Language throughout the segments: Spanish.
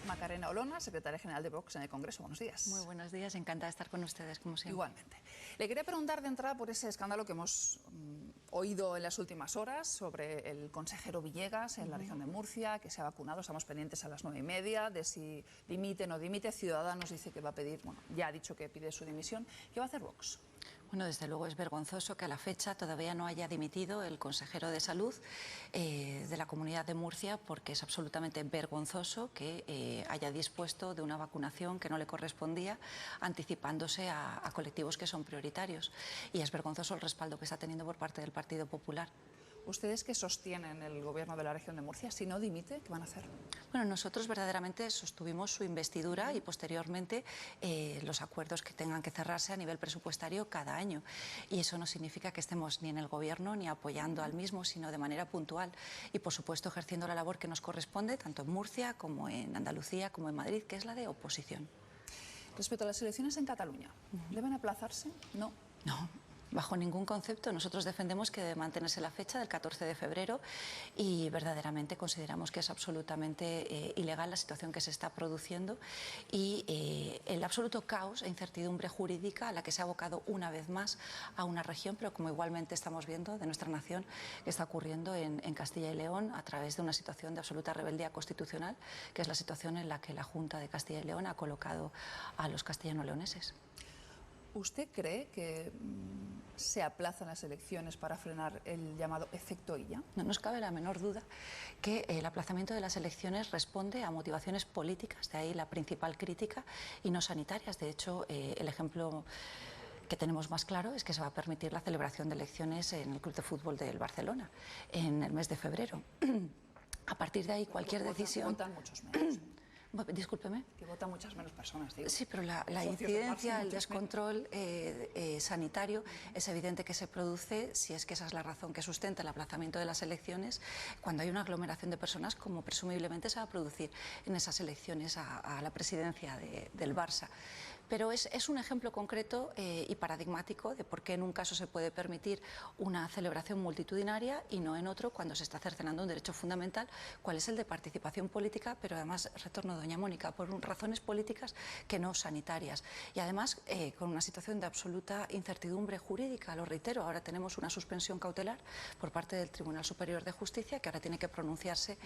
Macarena Olona, secretaria general de Vox en el Congreso. Buenos días. Muy buenos días, encantada de estar con ustedes, como siempre. Igualmente. Le quería preguntar de entrada por ese escándalo que hemos oído en las últimas horas sobre el consejero Villegas en la región de Murcia, que se ha vacunado. Estamos pendientes a las 9:30 de si dimite o no dimite. Ciudadanos dice que va a pedir, bueno, ya ha dicho que pide su dimisión. ¿Qué va a hacer Vox? Bueno, desde luego es vergonzoso que a la fecha todavía no haya dimitido el consejero de Salud de la Comunidad de Murcia, porque es absolutamente vergonzoso que haya dispuesto de una vacunación que no le correspondía, anticipándose a colectivos que son prioritarios. Y es vergonzoso el respaldo que está teniendo por parte del Partido Popular. ¿Ustedes que sostienen el gobierno de la región de Murcia? Si no dimite, ¿qué van a hacer? Bueno, nosotros verdaderamente sostuvimos su investidura y posteriormente los acuerdos que tengan que cerrarse a nivel presupuestario cada año. Y eso no significa que estemos ni en el gobierno ni apoyando al mismo, sino de manera puntual. Y por supuesto ejerciendo la labor que nos corresponde, tanto en Murcia como en Andalucía, como en Madrid, que es la de oposición. Respecto a las elecciones en Cataluña, ¿deben aplazarse? No. No. Bajo ningún concepto. Nosotros defendemos que debe mantenerse la fecha del 14 de febrero y verdaderamente consideramos que es absolutamente ilegal la situación que se está produciendo y el absoluto caos e incertidumbre jurídica a la que se ha abocado una vez más a una región, pero como igualmente estamos viendo de nuestra nación, que está ocurriendo en Castilla y León a través de una situación de absoluta rebeldía constitucional, que es la situación en la que la Junta de Castilla y León ha colocado a los castellano-leoneses. ¿Usted cree que se aplazan las elecciones para frenar el llamado efecto Illa? No nos cabe la menor duda que el aplazamiento de las elecciones responde a motivaciones políticas, de ahí la principal crítica, y no sanitarias. De hecho, el ejemplo que tenemos más claro es que se va a permitir la celebración de elecciones en el Club de Fútbol del Barcelona en el mes de febrero. A partir de ahí, cualquier decisión... Votan muchos menos. Discúlpeme. Que votan muchas menos personas, digo. Sí, pero la incidencia, el descontrol sanitario es evidente que se produce, si es que esa es la razón que sustenta el aplazamiento de las elecciones, cuando hay una aglomeración de personas, como presumiblemente se va a producir en esas elecciones a la presidencia del Barça. Pero es un ejemplo concreto y paradigmático de por qué en un caso se puede permitir una celebración multitudinaria y no en otro, cuando se está cercenando un derecho fundamental, cuál es el de participación política, pero además, retorno doña Mónica, por razones políticas que no sanitarias. Y además con una situación de absoluta incertidumbre jurídica, lo reitero, ahora tenemos una suspensión cautelar por parte del Tribunal Superior de Justicia, que ahora tiene que pronunciarse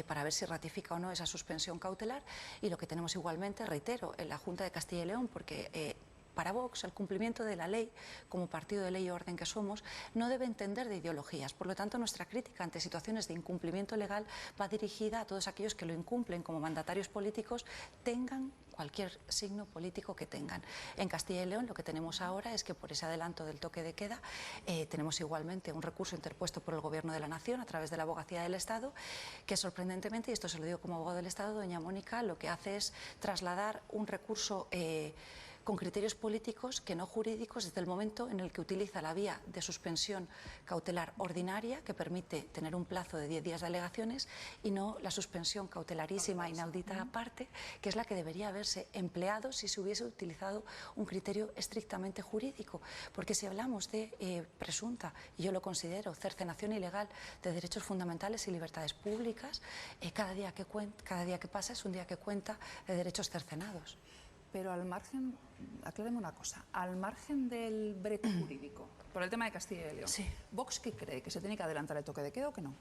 para ver si ratifica o no esa suspensión cautelar, y lo que tenemos igualmente, reitero, en la Junta de Castilla y León, porque para Vox el cumplimiento de la ley, como partido de ley y orden que somos, no debe entender de ideologías. Por lo tanto, nuestra crítica ante situaciones de incumplimiento legal va dirigida a todos aquellos que lo incumplen como mandatarios políticos, tengan cualquier signo político que tengan. En Castilla y León lo que tenemos ahora es que por ese adelanto del toque de queda tenemos igualmente un recurso interpuesto por el Gobierno de la Nación a través de la Abogacía del Estado, que sorprendentemente, y esto se lo digo como abogado del Estado, doña Mónica, lo que hace es trasladar un recurso con criterios políticos que no jurídicos desde el momento en el que utiliza la vía de suspensión cautelar ordinaria, que permite tener un plazo de 10 días de alegaciones, y no la suspensión cautelarísima inaudita aparte, que es la que debería haberse empleado si se hubiese utilizado un criterio estrictamente jurídico. Porque si hablamos de presunta, y yo lo considero, cercenación ilegal de derechos fundamentales y libertades públicas, cada día que pasa es un día que cuenta de derechos cercenados. Pero al margen, acláreme una cosa, al margen del brete jurídico, por el tema de Castilla y León, sí. ¿Vox qué cree? ¿Que se tiene que adelantar el toque de queda o que no?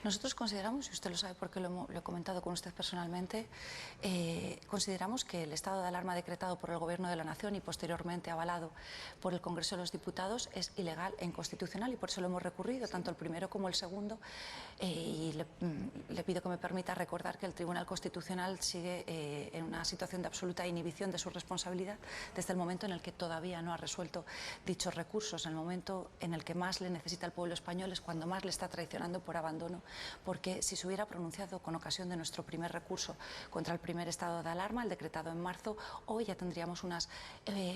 Nosotros consideramos, y usted lo sabe porque lo he comentado con usted personalmente, consideramos que el estado de alarma decretado por el Gobierno de la Nación y posteriormente avalado por el Congreso de los Diputados es ilegal e inconstitucional, y por eso lo hemos recurrido, tanto el primero como el segundo, y le pido que me permita recordar que el Tribunal Constitucional sigue en una situación de absoluta inhibición de su responsabilidad desde el momento en el que todavía no ha resuelto dichos recursos. En el momento en el que más le necesita el pueblo español es cuando más le está traicionando por abandono, porque si se hubiera pronunciado con ocasión de nuestro primer recurso contra el primer estado de alarma, el decretado en marzo, hoy ya tendríamos unas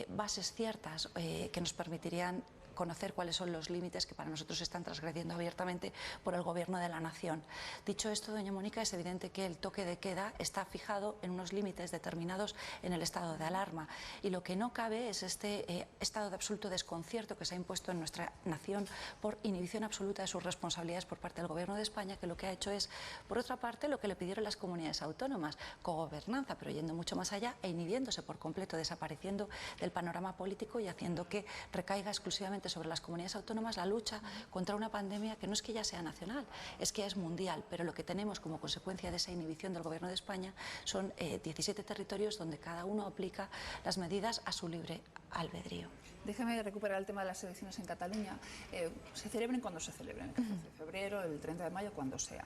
bases ciertas que nos permitirían conocer cuáles son los límites que para nosotros se están transgrediendo abiertamente por el Gobierno de la Nación. Dicho esto, doña Mónica, es evidente que el toque de queda está fijado en unos límites determinados en el estado de alarma, y lo que no cabe es este estado de absoluto desconcierto que se ha impuesto en nuestra nación por inhibición absoluta de sus responsabilidades por parte del Gobierno de España, que lo que ha hecho es, por otra parte, lo que le pidieron las comunidades autónomas, cogobernanza, pero yendo mucho más allá e inhibiéndose por completo, desapareciendo del panorama político y haciendo que recaiga exclusivamente sobre las comunidades autónomas la lucha contra una pandemia que no es que ya sea nacional, es que es mundial, pero lo que tenemos como consecuencia de esa inhibición del Gobierno de España son 17 territorios donde cada uno aplica las medidas a su libre albedrío. Déjeme recuperar el tema de las elecciones en Cataluña. Se celebren cuando se celebren, el 14 de febrero, el 30 de mayo, cuando sea.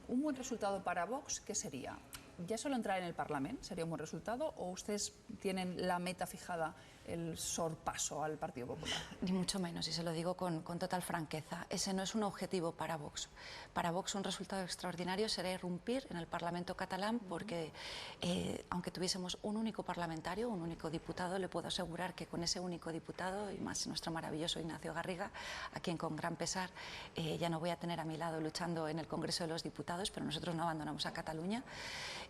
Un buen resultado para Vox, ¿qué sería? ¿Ya solo entrar en el Parlamento sería un buen resultado, o ustedes tienen la meta fijada, el sorpaso al Partido Popular? Ni mucho menos, y se lo digo con total franqueza. Ese no es un objetivo para Vox. Para Vox un resultado extraordinario será irrumpir en el Parlamento catalán, porque aunque tuviésemos un único parlamentario, un único diputado, le puedo asegurar que con ese único diputado, y más nuestro maravilloso Ignacio Garriga, a quien con gran pesar ya no voy a tener a mi lado luchando en el Congreso de los Diputados, pero nosotros no abandonamos a Cataluña.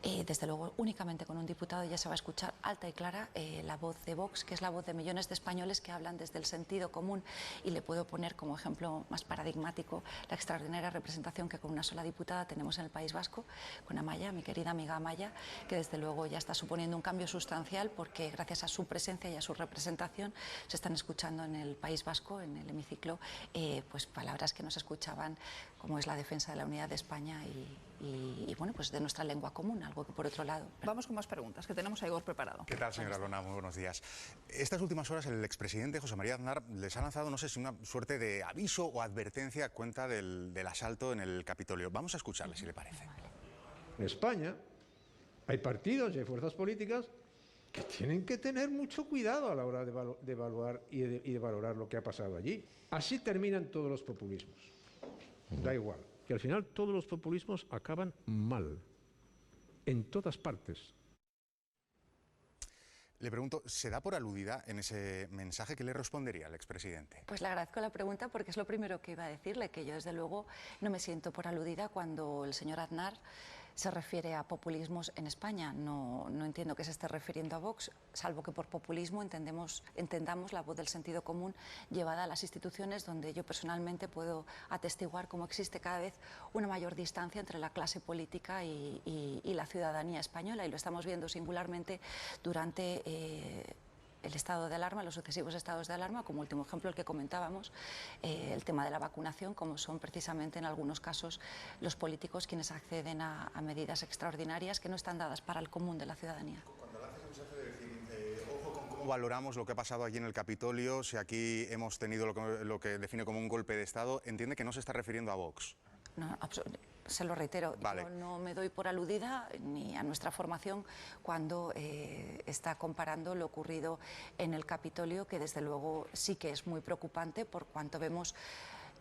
Desde luego, únicamente con un diputado ya se va a escuchar alta y clara la voz de Vox, que es la voz de millones de españoles que hablan desde el sentido común, y le puedo poner como ejemplo más paradigmático la extraordinaria representación que con una sola diputada tenemos en el País Vasco, con Amaya, mi querida amiga Amaya, que desde luego ya está suponiendo un cambio sustancial, porque gracias a su presencia y a su representación se están escuchando en el País Vasco, en el hemiciclo, pues palabras que no se escuchaban, como es la defensa de la unidad de España y bueno, pues de nuestra lengua común, algo que por otro lado... Vamos con más preguntas, que tenemos a Igor preparado. ¿Qué tal, señora Lona? Muy buenos días. Estas últimas horas el expresidente José María Aznar les ha lanzado, no sé si una suerte de aviso o advertencia a cuenta del asalto en el Capitolio. Vamos a escucharle, si le parece. En España hay partidos y hay fuerzas políticas que tienen que tener mucho cuidado a la hora de evaluar y de valorar lo que ha pasado allí. Así terminan todos los populismos. Da igual, que al final todos los populismos acaban mal, en todas partes. Le pregunto, ¿se da por aludida en ese mensaje? ¿Qué le respondería al expresidente? Pues le agradezco la pregunta, porque es lo primero que iba a decirle, que yo desde luego no me siento por aludida cuando el señor Aznar se refiere a populismos en España. No entiendo que se esté refiriendo a Vox, salvo que por populismo entendamos la voz del sentido común llevada a las instituciones, donde yo personalmente puedo atestiguar cómo existe cada vez una mayor distancia entre la clase política y la ciudadanía española, y lo estamos viendo singularmente durante el estado de alarma, los sucesivos estados de alarma, como último ejemplo el que comentábamos, el tema de la vacunación, como son precisamente en algunos casos los políticos quienes acceden a medidas extraordinarias que no están dadas para el común de la ciudadanía. Cuando lanza ese mensaje de decir, ojo con cómo valoramos lo que ha pasado allí en el Capitolio, si aquí hemos tenido lo que define como un golpe de Estado, entiende que no se está refiriendo a Vox. No, se lo reitero, vale. Yo no me doy por aludida ni a nuestra formación cuando está comparando lo ocurrido en el Capitolio, que desde luego sí que es muy preocupante, por cuanto vemos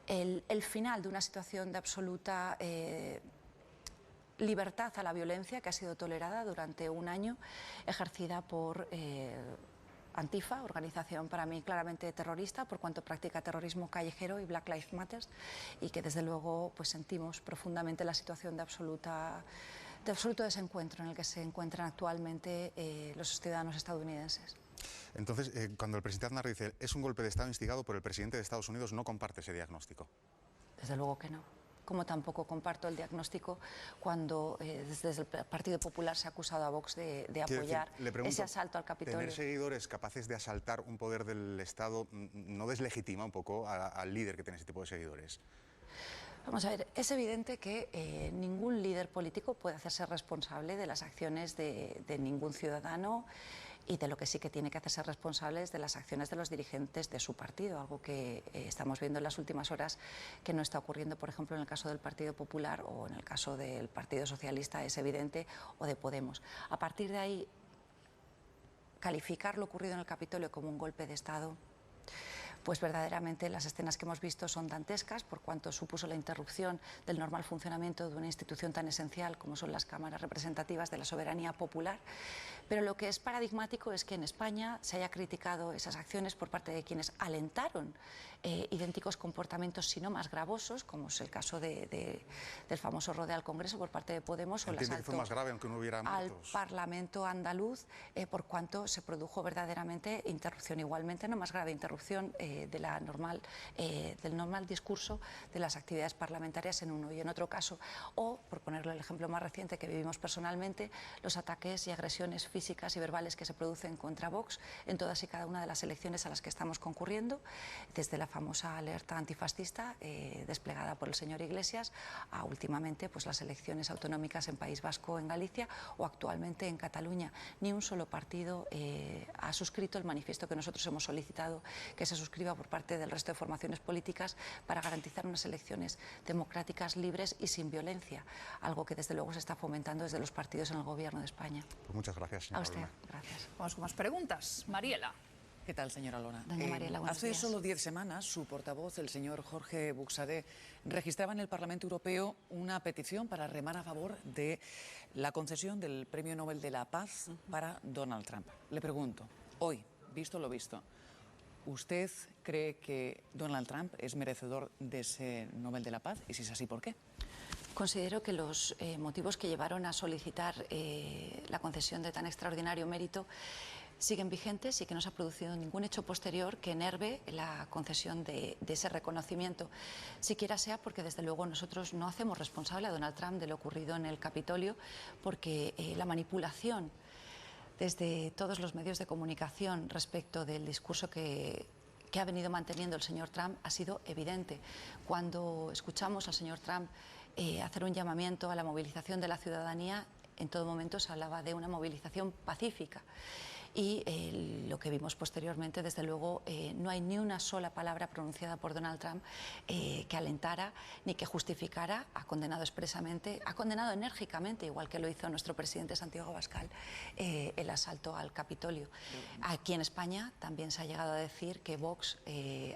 el final de una situación de absoluta libertad a la violencia que ha sido tolerada durante un año, ejercida por Antifa, organización para mí claramente terrorista, por cuanto practica terrorismo callejero, y Black Lives Matter, y que desde luego pues sentimos profundamente la situación de absoluto desencuentro en el que se encuentran actualmente los ciudadanos estadounidenses. Entonces, cuando el presidente Aznar dice es un golpe de Estado instigado por el presidente de Estados Unidos, ¿no comparte ese diagnóstico? Desde luego que no. Como tampoco comparto el diagnóstico cuando desde el Partido Popular se ha acusado a Vox de apoyar ese asalto al Capitolio. ¿Tener seguidores capaces de asaltar un poder del Estado no deslegitima un poco al líder que tiene ese tipo de seguidores? Vamos a ver, es evidente que ningún líder político puede hacerse responsable de las acciones de ningún ciudadano, y de lo que sí que tiene que hacerse responsable es de las acciones de los dirigentes de su partido, algo que estamos viendo en las últimas horas que no está ocurriendo, por ejemplo, en el caso del Partido Popular, o en el caso del Partido Socialista, es evidente, o de Podemos. A partir de ahí, calificar lo ocurrido en el Capitolio como un golpe de Estado, pues verdaderamente las escenas que hemos visto son dantescas, por cuanto supuso la interrupción del normal funcionamiento de una institución tan esencial como son las cámaras representativas de la soberanía popular. Pero lo que es paradigmático es que en España se haya criticado esas acciones por parte de quienes alentaron idénticos comportamientos, si no más gravosos, como es el caso del famoso rodeo al Congreso por parte de Podemos, o el Entiende que fue asalto más grave, aunque no hubiera al muertos. Parlamento andaluz, por cuanto se produjo verdaderamente interrupción, igualmente no más grave, interrupción del normal discurso de las actividades parlamentarias en uno y en otro caso. O, por ponerlo el ejemplo más reciente que vivimos personalmente, los ataques y agresiones físicas y verbales que se producen contra Vox en todas y cada una de las elecciones a las que estamos concurriendo, desde la famosa alerta antifascista desplegada por el señor Iglesias a últimamente pues las elecciones autonómicas en País Vasco, en Galicia, o actualmente en Cataluña. Ni un solo partido ha suscrito el manifiesto que nosotros hemos solicitado que se suscriba por parte del resto de formaciones políticas para garantizar unas elecciones democráticas, libres y sin violencia, algo que desde luego se está fomentando desde los partidos en el Gobierno de España. Pues muchas gracias, señora A usted, Luna. gracias. Vamos con más preguntas. Mariela. ¿Qué tal, señora Lona? Doña Mariela, buenos hace días. solo 10 semanas, su portavoz, el señor Jorge Buxadé, registraba en el Parlamento Europeo una petición para remar a favor de la concesión del Premio Nobel de la Paz para Donald Trump. Le pregunto, hoy, visto lo visto, ¿usted cree que Donald Trump es merecedor de ese Nobel de la Paz? Y si es así, ¿por qué? Considero que los motivos que llevaron a solicitar la concesión de tan extraordinario mérito siguen vigentes y que no se ha producido ningún hecho posterior que enerve la concesión de ese reconocimiento, siquiera sea porque desde luego nosotros no hacemos responsable a Donald Trump de lo ocurrido en el Capitolio, porque la manipulación desde todos los medios de comunicación respecto del discurso que ha venido manteniendo el señor Trump ha sido evidente. Cuando escuchamos al señor Trump hacer un llamamiento a la movilización de la ciudadanía, en todo momento se hablaba de una movilización pacífica. Y lo que vimos posteriormente, desde luego, no hay ni una sola palabra pronunciada por Donald Trump que alentara ni que justificara. Ha condenado expresamente, ha condenado enérgicamente, igual que lo hizo nuestro presidente Santiago Abascal, el asalto al Capitolio. Aquí en España también se ha llegado a decir que Vox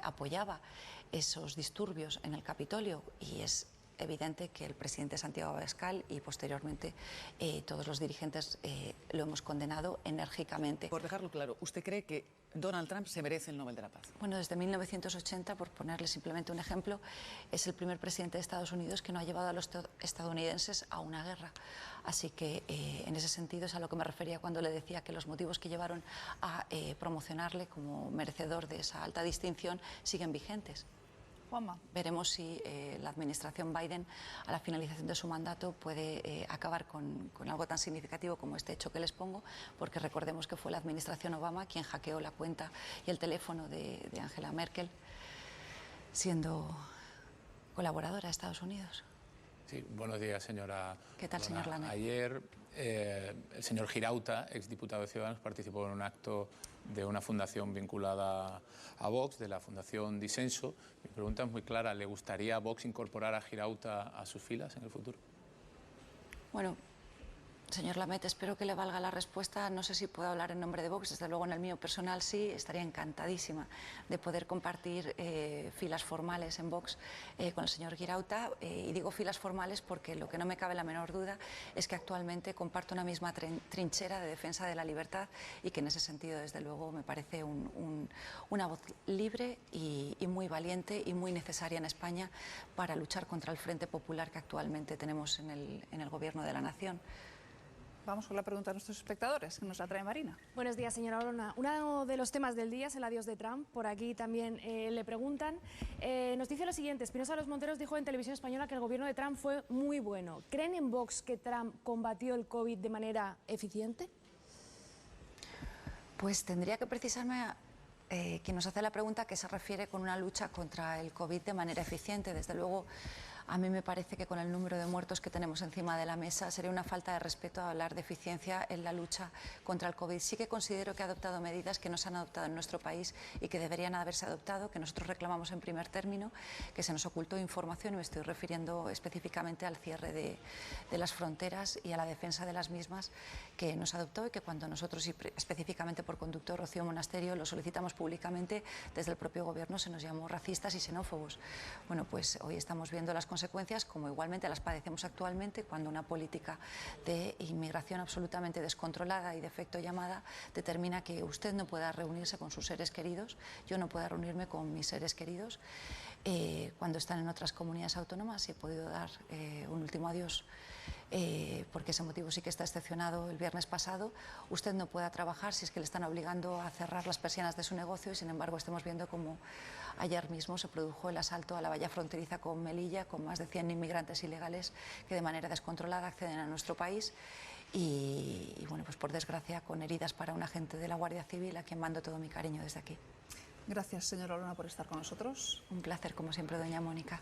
apoyaba esos disturbios en el Capitolio, y es evidente que el presidente Santiago Abascal y posteriormente todos los dirigentes lo hemos condenado enérgicamente. Por dejarlo claro, ¿usted cree que Donald Trump se merece el Nobel de la Paz? Bueno, desde 1980, por ponerle simplemente un ejemplo, es el primer presidente de Estados Unidos que no ha llevado a los estadounidenses a una guerra. Así que en ese sentido es a lo que me refería cuando le decía que los motivos que llevaron a promocionarle como merecedor de esa alta distinción siguen vigentes. Juanma. Veremos si la administración Biden, a la finalización de su mandato, puede acabar con algo tan significativo como este hecho que les pongo, porque recordemos que fue la administración Obama quien hackeó la cuenta y el teléfono de Angela Merkel, siendo colaboradora de Estados Unidos. Sí, buenos días, señora. ¿Qué tal, señor Lanet? Ayer el señor Girauta, exdiputado de Ciudadanos, participó en un acto de una fundación vinculada a Vox, de la Fundación Disenso. Mi pregunta es muy clara, ¿le gustaría a Vox incorporar a Girauta a sus filas en el futuro? Bueno, señor Lamet, espero que le valga la respuesta. No sé si puedo hablar en nombre de Vox, desde luego en el mío personal sí. Estaría encantadísima de poder compartir filas formales en Vox con el señor Girauta. Y digo filas formales porque lo que no me cabe la menor duda es que actualmente comparto una misma trinchera de defensa de la libertad, y que en ese sentido, desde luego, me parece una voz libre y muy valiente y muy necesaria en España para luchar contra el Frente Popular que actualmente tenemos en el Gobierno de la Nación. Vamos con la pregunta de nuestros espectadores, que nos la trae Marina. Buenos días, señora Olona. Uno de los temas del día es el adiós de Trump. Por aquí también le preguntan. Nos dice lo siguiente: Espinosa Los Monteros dijo en Televisión Española que el gobierno de Trump fue muy bueno. ¿Creen en Vox que Trump combatió el COVID de manera eficiente? Pues tendría que precisarme quien nos hace la pregunta, que se refiere con una lucha contra el COVID de manera eficiente. Desde luego, A mí me parece que con el número de muertos que tenemos encima de la mesa sería una falta de respeto hablar de eficiencia en la lucha contra el COVID. Sí que considero que ha adoptado medidas que no se han adoptado en nuestro país y que deberían haberse adoptado, que nosotros reclamamos en primer término, que se nos ocultó información, y me estoy refiriendo específicamente al cierre de las fronteras y a la defensa de las mismas, que nos adoptó, y que cuando nosotros, y específicamente por conducto Rocío Monasterio, lo solicitamos públicamente, desde el propio gobierno se nos llamó racistas y xenófobos. Bueno, pues hoy estamos viendo las consecuencias, como igualmente las padecemos actualmente, cuando una política de inmigración absolutamente descontrolada y de efecto llamada determina que usted no pueda reunirse con sus seres queridos, yo no pueda reunirme con mis seres queridos, cuando están en otras comunidades autónomas. Y he podido dar un último adiós, porque ese motivo sí que está excepcionado el viernes pasado. Usted no pueda trabajar si es que le están obligando a cerrar las persianas de su negocio, y sin embargo estamos viendo como ayer mismo se produjo el asalto a la valla fronteriza con Melilla, con más de 100 inmigrantes ilegales que de manera descontrolada acceden a nuestro país, y bueno, pues por desgracia con heridas para un agente de la Guardia Civil, a quien mando todo mi cariño desde aquí. Gracias, señora Olona, por estar con nosotros. Un placer, como siempre, doña Mónica.